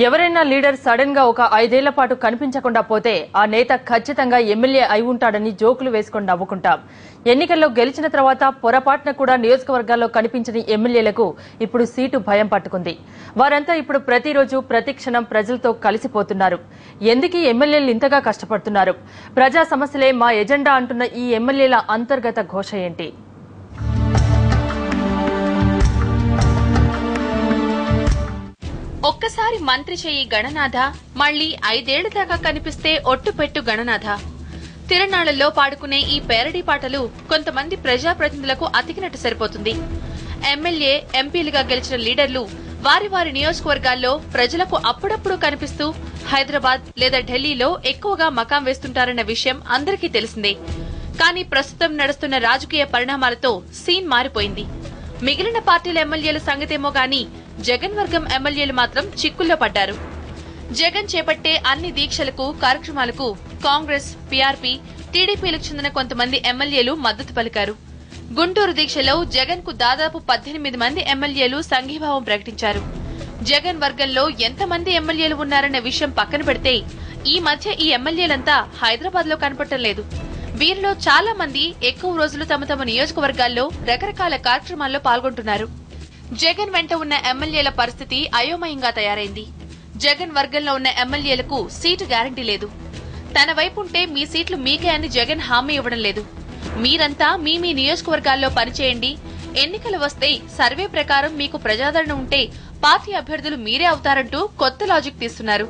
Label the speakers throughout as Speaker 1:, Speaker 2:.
Speaker 1: ఎవరైనా leader sudden గా ఒక 5 ఏళ్ల పాటు కనిపించకుండా పోతే ఆ నేత ఖచ్చితంగా ఎమ్మెల్యే అయి ఉంటాడని జోకులు వేసుకొని నవ్వుకుంటాం. ఎన్నికల్లో గెలిచిన తర్వాత పొరపాటున కూడా నియోజకవర్గాల్లో కనిపించని ఎమ్మెల్యేలకు ఇప్పుడు సీటు భయం పట్టుకుంది. వారంతా ఇప్పుడు ప్రతిరోజు ప్రతిక్షణం ప్రజలతో కలిసిపోతున్నారు. ఎందుకు ఎమ్మెల్యేలు ఇంతగా కష్టపడుతున్నారు? ప్రజా సమస్యలే మా ఎజెండా అంటున్న ఈ ఎమ్మెల్యేల అంతర్గత ఘోష ఏంటి?
Speaker 2: ఒక్కసారి మంత్రి చెయ్యి గణనాథ, మళ్లీ 5 ఏళ్ల దాకా కనిపిస్తే ఒట్టుపెట్టు గణనాథ. తిరణాళ్లలో పాడుకునే ఈ పేరడీ పాటలు కొంతమంది ప్రజాప్రతినిధులకు అతికినట్టు సరిపోతుంది. ఎమ్మెల్యే, ఎంపీలుగా గెలిచిన లీడర్లు వారి వారి నియోజకవర్గాల్లో ప్రజలకు అప్పుడప్పుడు కనిపిస్తూ హైదరాబాద్ లేదా ఢిల్లీలో ఎక్కువగా మకాం వేస్తుంటారన్న విషయం అందరికీ తెలిసిందే. కానీ ప్రస్తుతం నడుస్తున్న రాజకీయ పరిణామాలతో సీన్ మారిపోయింది. మిగిలిన పార్టీల ఎమ్మెల్యేల సంగతేమో గాని జగన్ వర్గం ఎమ్మెల్యేలు మాత్రం చిక్కుల్లో పడ్డారు. జగన్ చేపట్టే అన్ని దీక్షలకు, కార్యక్రమాలకు కాంగ్రెస్, పీఆర్పీ, టీడీపీలకు చెందిన కొంతమంది ఎమ్మెల్యేలు మద్దతు పలికారు. గుంటూరు దీక్షలో జగన్ కు దాదాపు 18 మంది ఎమ్మెల్యేలు సంఘీభావం ప్రకటించారు. జగన్ వర్గంలో ఎంతమంది ఎమ్మెల్యేలు ఉన్నారన్న విషయం పక్కన పెడితే ఈ మధ్య ఈ ఎమ్మెల్యేలంతా హైదరాబాద్ లో కనపడటం లేదు. వీరిలో చాలా మంది ఎక్కువ రోజులు తమ తమ నియోజకవర్గాల్లో రకరకాల కార్యక్రమాల్లో పాల్గొంటున్నారు. జగన్ వెంట ఉన్న ఎమ్మెల్యేల పరిస్థితి అయోమయంగా తయారైంది. జగన్ వర్గంలో ఉన్న ఎమ్మెల్యేలకు సీటు గ్యారంటీ లేదు. తన వైపుంటే మీ సీట్లు మీకే అని జగన్ హామీ ఇవ్వడం లేదు. మీరంతా మీ మీ నియోజకవర్గాల్లో పనిచేయండి, ఎన్నికలు వస్తే సర్వే ప్రకారం మీకు ప్రజాదరణ ఉంటే పార్టీ అభ్యర్థులు మీరే అవుతారంటూ కొత్త లాజిక్ తీస్తున్నారు.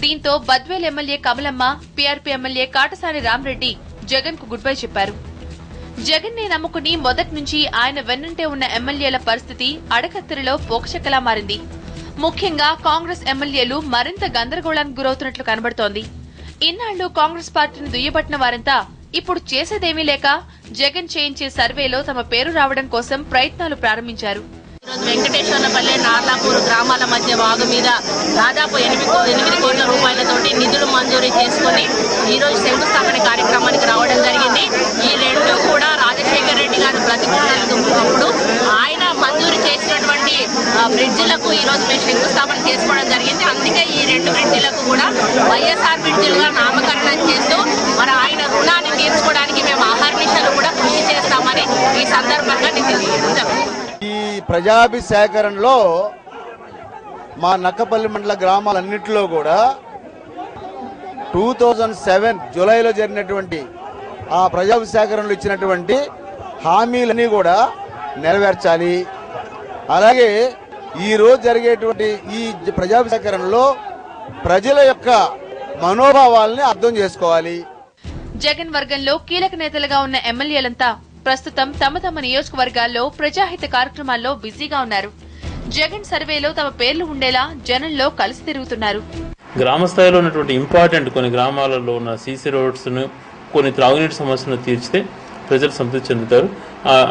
Speaker 2: దీంతో Badvel MLA Kamalamma, PRP MLA Katasani Rama Reddy Jagan కు గుడ్ బై చెప్పారు. జగన్ ని నమ్ముకుని మొదటి నుంచి ఆయన వెన్నంటే ఉన్న ఎమ్మెల్యేల పరిస్థితి అడకత్తెరలో పోకచెక్కలా మారింది. ముఖ్యంగా కాంగ్రెస్ ఎమ్మెల్యేలు మరింత గందరగోళానికి గురవుతున్నట్లు కనబడుతోంది. ఇన్నాళ్లు కాంగ్రెస్ పార్టీని దుయ్యబట్టిన వారంతా ఇప్పుడు చేసేదేమీ లేక జగన్ చేయించే సర్వేలో తమ పేరు రావడం కోసం ప్రయత్నాలు ప్రారంభించారు.
Speaker 3: ఈరోజు వెంకటేశ్వర్లపల్లి, నార్లాపూర్ గ్రామాల మధ్య వాగు మీద దాదాపు 8 కోట్ల రూపాయలతోటి నిధులు మంజూరు చేసుకుని ఈరోజు శంకుస్థాపన కార్యక్రమానికి రావడం జరిగింది. ఈ రెండు కూడా రాజశేఖర రెడ్డి గారు ప్రతిపాదనప్పుడు ఆయన మంజూరు చేసినటువంటి బ్రిడ్జిలకు ఈరోజు మేము శంకుస్థాపన చేసుకోవడం జరిగింది. అందుకే ఈ 2 బ్రిడ్జిలకు కూడా వైఎస్ఆర్ బ్రిడ్జిలుగా నామకరణం చేస్తూ మరి ఆయన రుణాన్ని తీర్చుకోవడానికి మేము అహర్నిశలు కూడా కృషి చేస్తామని ఈ సందర్భంగా తెలియజేస్తాం.
Speaker 4: ఈ ప్రజాభిసేకరణలో మా నక్కపల్లి మండల గ్రామాలన్నింటిలో కూడా 2007 జూలైలో జరిగినటువంటి ఆ ప్రజాభిసేకరణలో ఇచ్చినటువంటి హామీలన్నీ కూడా నెరవేర్చాలి. అలాగే ఈరోజు జరిగేటువంటి ఈ ప్రజాభిసేకరణలో ప్రజల యొక్క మనోభావాలని అర్థం చేసుకోవాలి.
Speaker 2: జగన్ వర్గంలో కీలక నేతలుగా ఉన్న ఎమ్మెల్యేలంతా ప్రస్తుతం తమ తమ నియోజకవర్గాల్లో ప్రజాహిత కార్యక్రమాల్లో బిజీగా ఉన్నారు. జగన్ సర్వేలో తమ పేర్లు ఉండేలా జనంలో కలిసి తిరుగుతున్నారు.
Speaker 5: గ్రామ స్థాయిలో ఉన్నటువంటి ఇంపార్టెంట్ కొన్ని గ్రామాలలో ఉన్న సీసీ రోడ్స్ ను, కొన్ని త్రాగునీటి సమస్యలను తీర్చితే ప్రజలు సంతృప్తి చెందుతారు.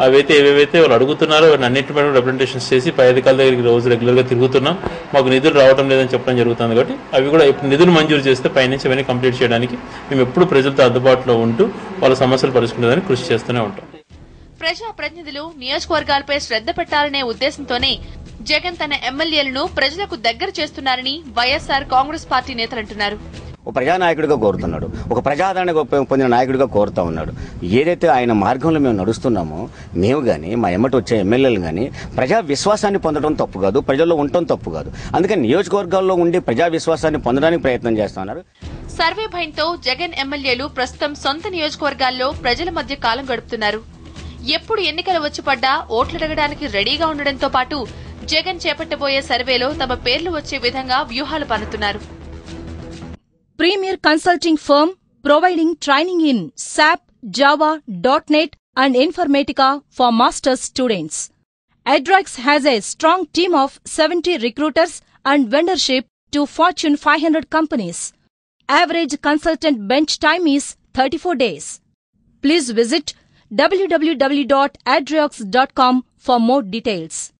Speaker 5: అవైతే ఏవేవైతే వాళ్ళు అడుగుతున్నారో వాటిని అన్నింటి మీద రిప్రజెంటేషన్స్ చేసి పై అధికారుల దగ్గరికి రోజు రెగ్యులర్ గా తిరుగుతున్నాం. మాకు నిధులు రావడం లేదని చెప్పడం జరుగుతుంది. కాబట్టి అవి కూడా నిధులు మంజూరు చేస్తే పైనుంచి అవన్నీ కంప్లీట్ చేయడానికి మేము ఎప్పుడు ప్రజలతో అందుబాటులో ఉంటూ వాళ్ళ సమస్యలు పరిష్కరించడానికి కృషి చేస్తూనే ఉంటాం.
Speaker 2: ప్రజాప్రతినిధులు నియోజకవర్గాలపై శ్రద్ధ పెట్టాలనే ఉద్దేశంతోనే జగన్ తన ఎమ్మెల్యేలను ప్రజలకు దగ్గర చేస్తున్నారని వైఎస్ఆర్ కాంగ్రెస్ పార్టీ నేతలంటున్నారు.
Speaker 6: ఒక ప్రజానాయకుడిగా కోరుతున్నాడు, ఒక ప్రజాదరణ పొందిన నాయకుడిగా కోరుతా ఉన్నాడు. ఏదైతే ఆయన మార్గంలో మేము నడుస్తున్నామో మేము గానీ మా ఎమ్మటి వచ్చే ఎమ్మెల్యేలు గానీ ప్రజా విశ్వాసాన్ని పొందడం తప్పు కాదు, ప్రజల్లో ఉండటం తప్పు కాదు. అందుకని నియోజకవర్గాల్లో ఉండి ప్రజా విశ్వాసాన్ని పొందడానికి ప్రయత్నం చేస్తున్నారు.
Speaker 2: సర్వే భయంతో జగన్ ఎమ్మెల్యేలు ప్రస్తుతం సొంత నియోజకవర్గాల్లో ప్రజల మధ్య కాలం గడుపుతున్నారు. ఎప్పుడు ఎన్నికలు వచ్చి పడ్డా ఓట్లడగడానికి రెడీగా ఉండడంతో పాటు జగన్ చేపట్టబోయే సర్వేలో తమ పేర్లు వచ్చే విధంగా వ్యూహాలు పన్నుతున్నారు.
Speaker 7: Premier consulting firm providing training in SAP, Java, .NET and Informatica for master's students. Adrex has a strong team of 70 recruiters and vendorship to Fortune 500 companies. Average consultant bench time is 34 days. Please visit www.adrex.com for more details.